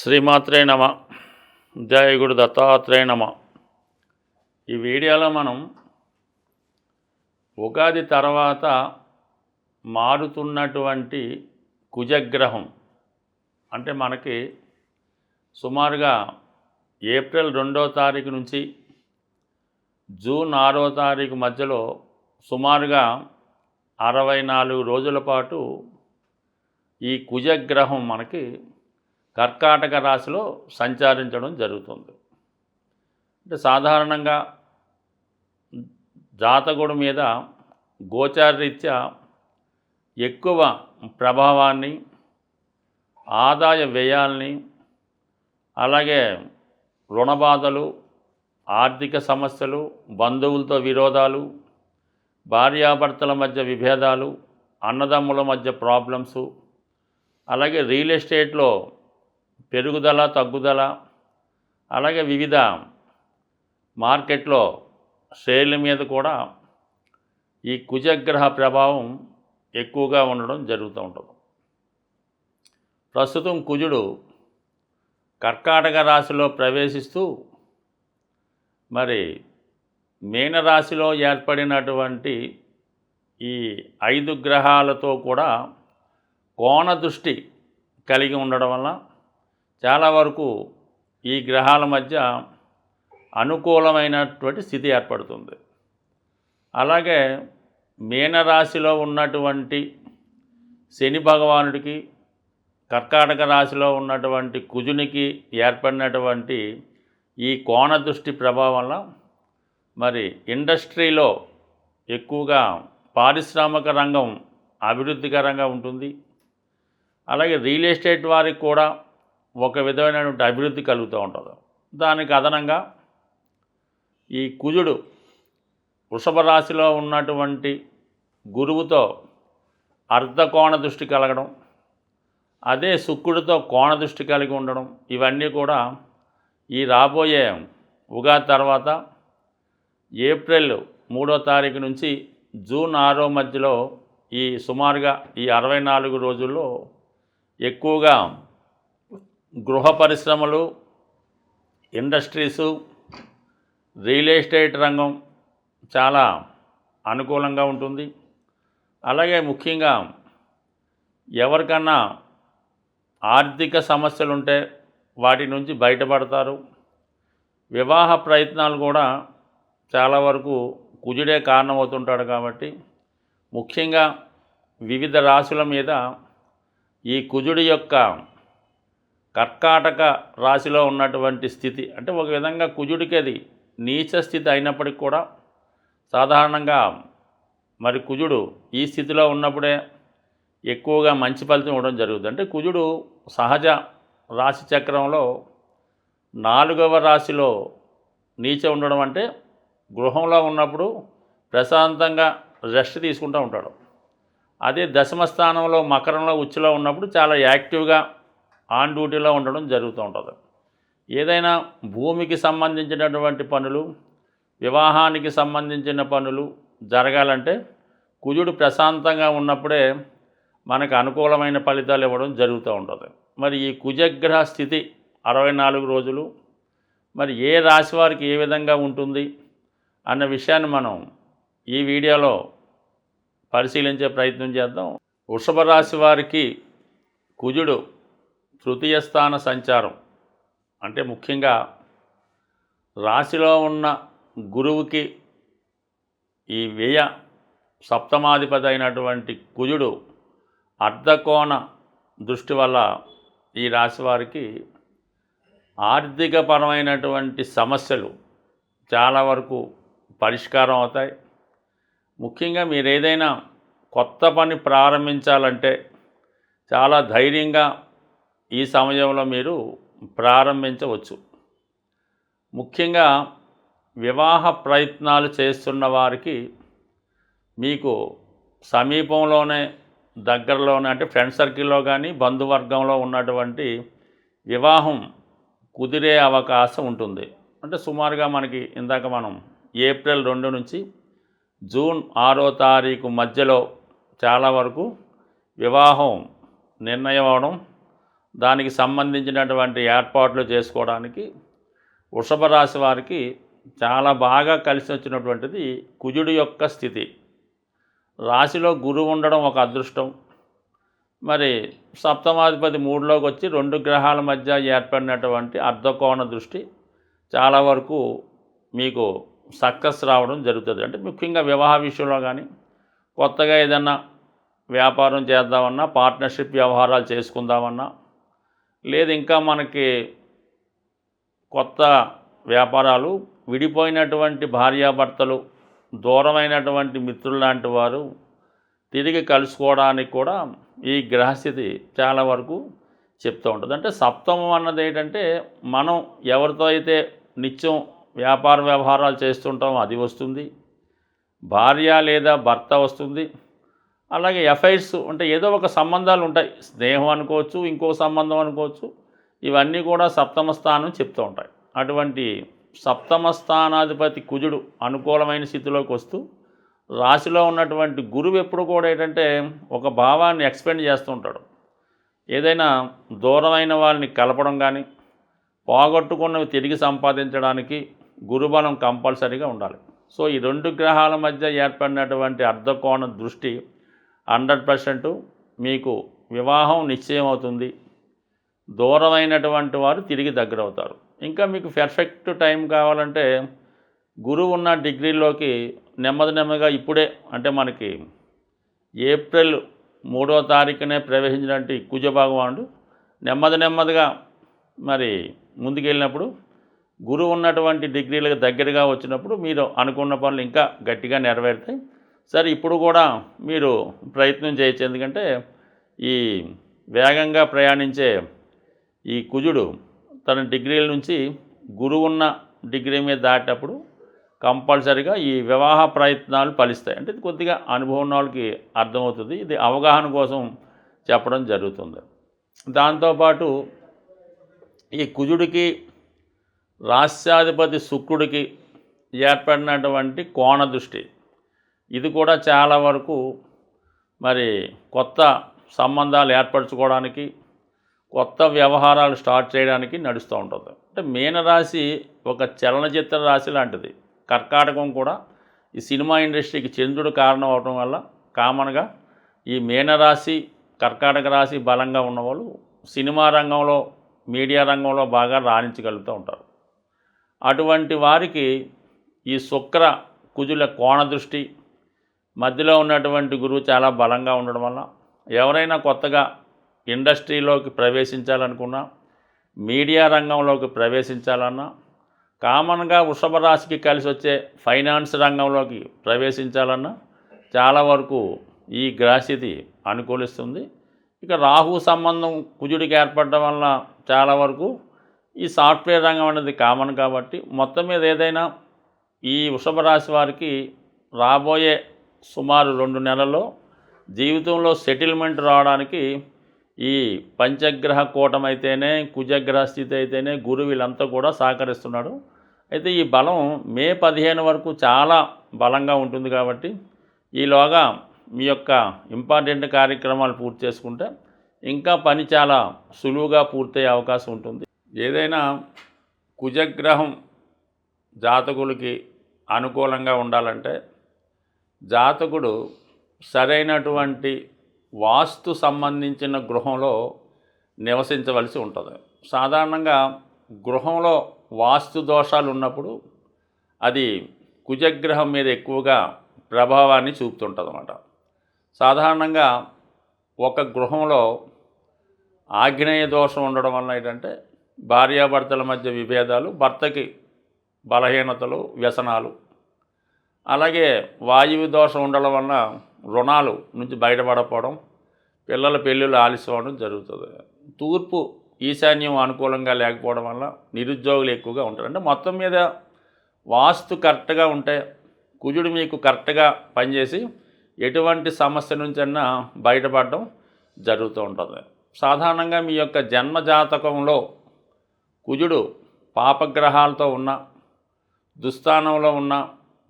శ్రీమాత్రే నమ. జయ గురు దత్తాత్రేయ నమ. ఈ వీడియోలో మనం ఉగాది తర్వాత మారుతున్నటువంటి కుజగ్రహం అంటే మనకి సుమారుగా ఏప్రిల్ 2వ తారీఖు నుంచి జూన్ 6వ తారీఖు మధ్యలో సుమారుగా 64 రోజుల పాటు ఈ కుజగ్రహం మనకి కర్కాటక రాశిలో సంచరించడం జరుగుతుంది. అంటే సాధారణంగా జాతకుడి మీద గోచారరీత్యా ఎక్కువ ప్రభావాన్ని, ఆదాయ వ్యయాల్ని, అలాగే రుణబాధలు, ఆర్థిక సమస్యలు, బంధువులతో విరోధాలు, భార్యాభర్తల మధ్య విభేదాలు, అన్నదమ్ముల మధ్య ప్రాబ్లమ్సు, అలాగే రియల్ ఎస్టేట్లో పెరుగుదల తగ్గుదల, అలాగే వివిధ మార్కెట్లో షేర్ల మీద కూడా ఈ కుజగ్రహ ప్రభావం ఎక్కువగా ఉండడం జరుగుతూ ఉంటుంది. ప్రస్తుతం కుజుడు కర్కాటక రాశిలో ప్రవేశిస్తూ మరి మీనరాశిలో ఏర్పడినటువంటి ఈ 5 గ్రహాలతో కూడా కోణ దృష్టి కలిగి ఉండడం వల్ల చాలా వరకు ఈ గ్రహాల మధ్య అనుకూలమైనటువంటి స్థితి ఏర్పడుతుంది. అలాగే మీనరాశిలో ఉన్నటువంటి శని భగవానుడికి, కర్కాటక రాశిలో ఉన్నటువంటి కుజునికి ఏర్పడినటువంటి ఈ కోణ దృష్టి ప్రభావం వల్ల మరి ఇండస్ట్రీలో ఎక్కువగా పారిశ్రామిక రంగం అభివృద్ధికరంగా ఉంటుంది. అలాగే రియల్ ఎస్టేట్ వారికి కూడా ఒక విధమైనటువంటి అభివృద్ధి కలుగుతూ ఉంటుంది. దానికి అదనంగా ఈ కుజుడు వృషభ రాశిలో ఉన్నటువంటి గురువుతో అర్ధకోణ దృష్టి కలగడం, అదే శుక్రుడితో కోణ దృష్టి కలిగి ఉండడం, ఇవన్నీ కూడా ఈ రాబోయే ఉగాది తర్వాత ఏప్రిల్ 3వ తారీఖు నుంచి జూన్ 6వ మధ్యలో ఈ సుమారుగా ఈ 64 రోజుల్లో ఎక్కువగా గృహ పరిశ్రమలు, ఇండస్ట్రీసు, రియల్ ఎస్టేట్ రంగం చాలా అనుకూలంగా ఉంటుంది. అలాగే ముఖ్యంగా ఎవరికన్నా ఆర్థిక సమస్యలు ఉంటే వాటి నుంచి బయటపడతారు. వివాహ ప్రయత్నాలు కూడా చాలా వరకు కుజుడే కారణమవుతుంటాడు కాబట్టి ముఖ్యంగా వివిధ రాశుల మీద ఈ కుజుడి యొక్క కర్కాటక రాశిలో ఉన్నటువంటి స్థితి అంటే ఒక విధంగా కుజుడికి అది నీచ స్థితి అయినప్పటికీ కూడా సాధారణంగా మరి కుజుడు ఈ స్థితిలో ఉన్నప్పుడే ఎక్కువగా మంచి ఫలితం ఇవ్వడం జరుగుతుంది. అంటే కుజుడు సహజ రాశి చక్రంలో 4వ రాశిలో నీచ ఉండడం అంటే గృహంలో ఉన్నప్పుడు ప్రశాంతంగా రెస్ట్ తీసుకుంటూ ఉంటాడు. అదే దశమ స్థానంలో మకరంలో ఉచ్చులో ఉన్నప్పుడు చాలా యాక్టివ్గా ఆన్ డ్యూటీలో ఉండడం జరుగుతూ ఉంటుంది. ఏదైనా భూమికి సంబంధించినటువంటి పనులు, వివాహానికి సంబంధించిన పనులు జరగాలంటే కుజుడు ప్రశాంతంగా ఉన్నప్పుడే మనకు అనుకూలమైన ఫలితాలు ఇవ్వడం జరుగుతూ ఉంటుంది. మరి ఈ కుజగ్రహ స్థితి 64 రోజులు మరి ఏ రాశి వారికి ఏ విధంగా ఉంటుంది అన్న విషయాన్ని మనం ఈ వీడియోలో పరిశీలించే ప్రయత్నం చేద్దాం. వృషభ రాశి వారికి కుజుడు తృతీయ స్థాన సంచారం అంటే ముఖ్యంగా రాశిలో ఉన్న గురువుకి ఈ వ్యయ సప్తమాధిపతి అయినటువంటి కుజుడు అర్ధకోణ దృష్టి వల్ల ఈ రాశి వారికి ఆర్థికపరమైనటువంటి సమస్యలు చాలా వరకు పరిష్కారం అవుతాయి. ముఖ్యంగా మీరు ఏదైనా కొత్త పని ప్రారంభించాలంటే చాలా ధైర్యంగా ఈ సమయంలో మీరు ప్రారంభించవచ్చు. ముఖ్యంగా వివాహ ప్రయత్నాలు చేస్తున్న వారికి మీకు సమీపంలోనే దగ్గరలోనే అంటే ఫ్రెండ్ సర్కిల్లో కానీ బంధువర్గంలో ఉన్నటువంటి వివాహం కుదిరే అవకాశం ఉంటుంది. అంటే సుమారుగా మనకి ఇందాక మనం ఏప్రిల్ 2 నుంచి జూన్ 6వ తారీఖు మధ్యలో చాలా వరకు వివాహం నిర్ణయం అవడం, దానికి సంబంధించినటువంటి ఏర్పాట్లు చేసుకోవడానికి వృషభ రాశి వారికి చాలా బాగా కలిసి వచ్చినటువంటిది కుజుడి యొక్క స్థితి. రాశిలో గురువు ఉండడం ఒక అదృష్టం. మరి సప్తమాధిపతి 3లోకి వచ్చి 2 గ్రహాల మధ్య ఏర్పడినటువంటి అర్ధకోణ దృష్టి చాలా వరకు మీకు సక్సెస్ రావడం జరుగుతుంది. అంటే ముఖ్యంగా వివాహ విషయంలో కానీ, కొత్తగా ఏదన్నా వ్యాపారం చేద్దామన్నా, పార్ట్నర్షిప్ వ్యవహారాలు చేసుకుందామన్నా, లేదు ఇంకా మనకి కొత్త వ్యాపారాలు, విడిపోయినటువంటి భార్యాభర్తలు, దూరమైనటువంటి మిత్రులు లాంటి వారు తిరిగి కలుసుకోవడానికి కూడా ఈ గ్రహస్థితి చాలా వరకు చెప్తూ ఉంటుంది. అంటే సప్తమం అన్నది ఏంటంటే మనం ఎవరితో అయితే నిత్యం వ్యాపార వ్యవహారాలు చేస్తుంటామో అది వస్తుంది, భార్య లేదా భర్త వస్తుంది. అలాగే ఎఫైర్స్ అంటే ఏదో ఒక సంబంధాలు ఉంటాయి, స్నేహం అనుకోవచ్చు, ఇంకో సంబంధం అనుకోవచ్చు. ఇవన్నీ కూడా సప్తమ స్థానం చెప్తూ ఉంటాయి. అటువంటి సప్తమ స్థానాధిపతి కుజుడు అనుకూలమైన స్థితిలోకి వస్తూ రాశిలో ఉన్నటువంటి గురువు ఎప్పుడు కూడా ఏంటంటే ఒక భావాన్ని ఎక్స్పెండ్ చేస్తూ ఉంటాడు. ఏదైనా దూరమైన వాళ్ళని కలపడం కానీ, పోగొట్టుకున్నవి తిరిగి సంపాదించడానికి గురుబలం కంపల్సరీగా ఉండాలి. సో ఈ 2 గ్రహాల మధ్య ఏర్పడినటువంటి అర్ధకోణ దృష్టి 100% మీకు వివాహం నిశ్చయం అవుతుంది. దూరమైనటువంటి వారు తిరిగి దగ్గరవుతారు. ఇంకా మీకు పర్ఫెక్ట్ టైం కావాలంటే గురువు ఉన్న డిగ్రీలోకి నెమ్మదిగా ఇప్పుడే అంటే మనకి ఏప్రిల్ 3వ తారీఖునే ప్రవేశించినటువంటి కుజ భగవానుడు నెమ్మదిగా మరి ముందుకెళ్ళినప్పుడు, గురువు ఉన్నటువంటి డిగ్రీలకు దగ్గరగా వచ్చినప్పుడు మీరు అనుకున్న పనులు ఇంకా గట్టిగా నెరవేరుతాయి. సరే, ఇప్పుడు కూడా మీరు ప్రయత్నం చేయొచ్చు. ఎందుకంటే ఈ వేగంగా ప్రయాణించే ఈ కుజుడు తన డిగ్రీల నుంచి గురువున్న డిగ్రీ మీద దాటేటప్పుడు కంపల్సరీగా ఈ వివాహ ప్రయత్నాలు ఫలిస్తాయి. అంటే ఇది కొద్దిగా అనుభవం ఉన్న వాళ్ళకి అర్థమవుతుంది. ఇది అవగాహన కోసం చెప్పడం జరుగుతుంది. దాంతోపాటు ఈ కుజుడికి రాస్యాధిపతి శుక్రుడికి ఏర్పడినటువంటి కోణ దృష్టి, ఇది కూడా చాలా వరకు మరి కొత్త సంబంధాలు ఏర్పరచుకోవడానికి, కొత్త వ్యవహారాలు స్టార్ట్ చేయడానికి నడుస్తూ ఉంటుంది. అంటే మీనరాశి ఒక చలనచిత్ర రాశి లాంటిది. కర్కాటకం కూడా ఈ సినిమా ఇండస్ట్రీకి చంద్రుడు కారణం అవడం వల్ల కామన్గా ఈ మీనరాశి, కర్కాటక రాశి బలంగా ఉన్నవాళ్ళు సినిమా రంగంలో, మీడియా రంగంలో బాగా రాణించగలుగుతూ ఉంటారు. అటువంటి వారికి ఈ శుక్ర కుజుల కోణ దృష్టి, మధ్యలో ఉన్నటువంటి గురువు చాలా బలంగా ఉండడం వల్ల ఎవరైనా కొత్తగా ఇండస్ట్రీలోకి ప్రవేశించాలనుకున్నా, మీడియా రంగంలోకి ప్రవేశించాలన్నా, కామన్గా వృషభ రాశికి కలిసి వచ్చే ఫైనాన్స్ రంగంలోకి ప్రవేశించాలన్నా చాలా వరకు ఈ గ్రహస్థితి అనుకూలిస్తుంది. ఇక రాహు సంబంధం కుజుడికి ఏర్పడడం వల్ల చాలా వరకు ఈ సాఫ్ట్వేర్ రంగం అనేది కామన్ కాబట్టి మొత్తం మీద ఏదైనా ఈ వృషభ రాశి వారికి రాబోయే సుమారు 2 నెలల్లో జీవితంలో సెటిల్మెంట్ రావడానికి ఈ పంచగ్రహ కూటమైతేనే, కుజగ్రహ స్థితి అయితేనే, గురువు వీళ్ళంతా కూడా సహకరిస్తున్నాడు. అయితే ఈ బలం మే 15 వరకు చాలా బలంగా ఉంటుంది కాబట్టి ఈలోగా మీ యొక్క ఇంపార్టెంట్ కార్యక్రమాలు పూర్తి చేసుకుంటే ఇంకా పని చాలా సులువుగా పూర్తయ్యే అవకాశం ఉంటుంది. ఏదైనా కుజగ్రహం జాతకులకి అనుకూలంగా ఉండాలంటే జాతకుడు సరైనటువంటి వాస్తు సంబంధించిన గృహంలో నివసించవలసి ఉంటుంది. సాధారణంగా గృహంలో వాస్తు దోషాలు ఉన్నప్పుడు అది కుజగ్రహం మీద ఎక్కువగా ప్రభావాన్ని చూపుతుంటుంది అన్నమాట. సాధారణంగా ఒక గృహంలో ఆగ్నేయ దోషం ఉండడం వలన ఏంటంటే భార్యాభర్తల మధ్య విభేదాలు, భర్తకి బలహీనతలు, వ్యసనాలు, అలాగే వాయువు దోషం ఉండడం వలన రుణాలు నుంచి బయటపడకపోవడం, పిల్లల పెళ్ళిళ్ళు ఆలస్యం అవడం జరుగుతుంది. తూర్పు ఈశాన్యం అనుకూలంగా లేకపోవడం వల్ల నిరుద్యోగులు ఎక్కువగా ఉంటారు. అంటే మొత్తం మీద వాస్తు కరెక్ట్గా ఉంటే కుజుడు మీకు కరెక్ట్గా పనిచేసి ఎటువంటి సమస్య నుంచైనా బయటపడడం జరుగుతూ ఉంటుంది. సాధారణంగా మీ యొక్క జన్మజాతకంలో కుజుడు పాపగ్రహాలతో ఉన్న, దుస్థానంలో ఉన్న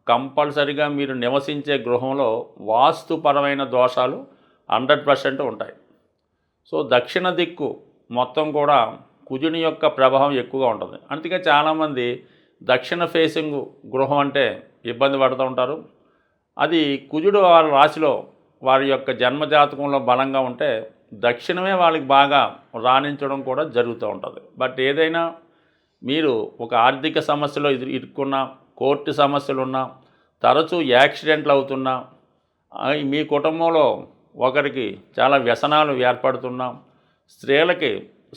కంపల్సరిగా మీరు నివసించే గృహంలో వాస్తుపరమైన దోషాలు 100% ఉంటాయి. సో దక్షిణ దిక్కు మొత్తం కూడా కుజుని యొక్క ప్రభావం ఎక్కువగా ఉంటుంది. అందుకే చాలామంది దక్షిణ ఫేసింగ్ గృహం అంటే ఇబ్బంది పడుతూ ఉంటారు. అది కుజుడు వారి రాశిలో వారి యొక్క జన్మజాతకంలో బలంగా ఉంటే దక్షిణమే వాళ్ళకి బాగా రాణించడం కూడా జరుగుతూ ఉంటుంది. బట్ ఏదైనా మీరు ఒక ఆర్థిక సమస్యలో ఇరుక్కున్నా, కోర్టు సమస్యలున్నా, తరచూ యాక్సిడెంట్లు అవుతున్నా, మీ కుటుంబంలో ఒకరికి చాలా వ్యసనాలు ఏర్పడుతున్నా, స్త్రీలకి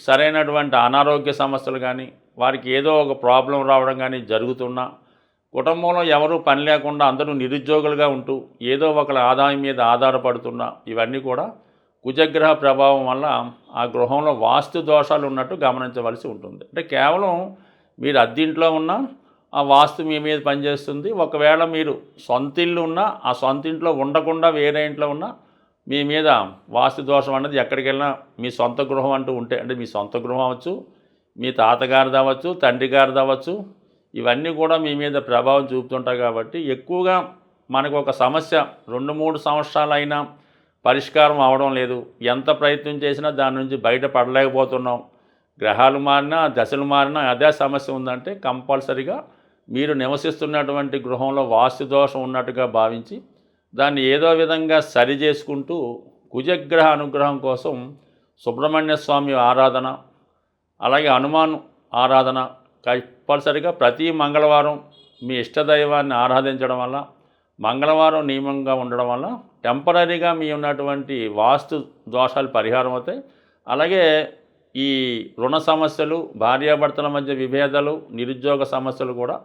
సరైనటువంటి అనారోగ్య సమస్యలు కానీ, వారికి ఏదో ఒక ప్రాబ్లం రావడం కానీ జరుగుతున్నా, కుటుంబంలో ఎవరూ పని లేకుండా అందరూ నిరుద్యోగులుగా ఉంటూ ఏదో ఒకళ్ళ ఆదాయం మీద ఆధారపడుతున్నా, ఇవన్నీ కూడా కుజగ్రహ ప్రభావం వల్ల ఆ గృహంలో వాస్తు దోషాలు ఉన్నట్టు గమనించవలసి ఉంటుంది. అంటే కేవలం మీరు అద్దింట్లో ఉన్నా ఆ వాస్తు మీ మీద పనిచేస్తుంది. ఒకవేళ మీరు సొంత ఇల్లు ఉన్నా ఆ సొంత ఇంట్లో ఉండకుండా వేరే ఇంట్లో ఉన్నా మీ మీద వాస్తు దోషం అన్నది ఎక్కడికి వెళ్ళినా మీ సొంత గృహం అంటూ ఉంటే, అంటే మీ సొంత గృహం అవ్వచ్చు, మీ తాతగారిది అవ్వచ్చు, తండ్రి గారిది అవ్వచ్చు, ఇవన్నీ కూడా మీ మీద ప్రభావం చూపుతుంటాయి. కాబట్టి ఎక్కువగా మనకు ఒక సమస్య 2-3 సంవత్సరాలైనా పరిష్కారం అవడం లేదు. ఎంత ప్రయత్నం చేసినా దాని నుంచి బయటపడలేకపోతున్నాం. గ్రహాలు మారినా, దశలు మారినా అదే సమస్య ఉందంటే కంపల్సరీగా మీరు నివసిస్తున్నటువంటి గృహంలో వాస్తు దోషం ఉన్నట్టుగా భావించి దాన్ని ఏదో విధంగా సరి చేసుకుంటూ కుజగ్రహ అనుగ్రహం కోసం సుబ్రహ్మణ్య స్వామి ఆరాధన, అలాగే హనుమాన్ ఆరాధన కంపల్సరిగా ప్రతి మంగళవారం మీ ఇష్టదైవాన్ని ఆరాధించడం వల్ల, మంగళవారం నియమంగా ఉండడం వల్ల టెంపరీగా మీ ఉన్నటువంటి వాస్తు దోషాలు పరిహారం అవుతాయి. అలాగే ఈ రుణ సమస్యలు, భార్యాభర్తల మధ్య విభేదాలు, నిరుద్యోగ సమస్యలు కూడా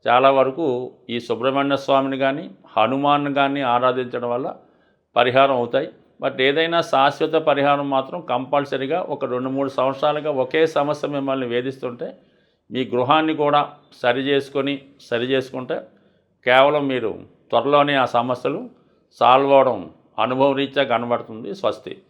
చాలా వరకు ఈ సుబ్రహ్మణ్య స్వామిని కానీ హనుమాన్ కానీ ఆరాధించడం వల్ల పరిహారం అవుతాయి. బట్ ఏదైనా శాశ్వత పరిహారం మాత్రం కంపల్సరీగా ఒక 2-3 సంవత్సరాలుగా ఒకే సమస్య మిమ్మల్ని వేధిస్తుంటే మీ గృహాన్ని కూడా సరి చేసుకుంటే కేవలం మీరు త్వరలోనే ఆ సమస్యలు సాల్వ్ అవడం అనుభవరీత్యా కనబడుతుంది. స్వస్తి.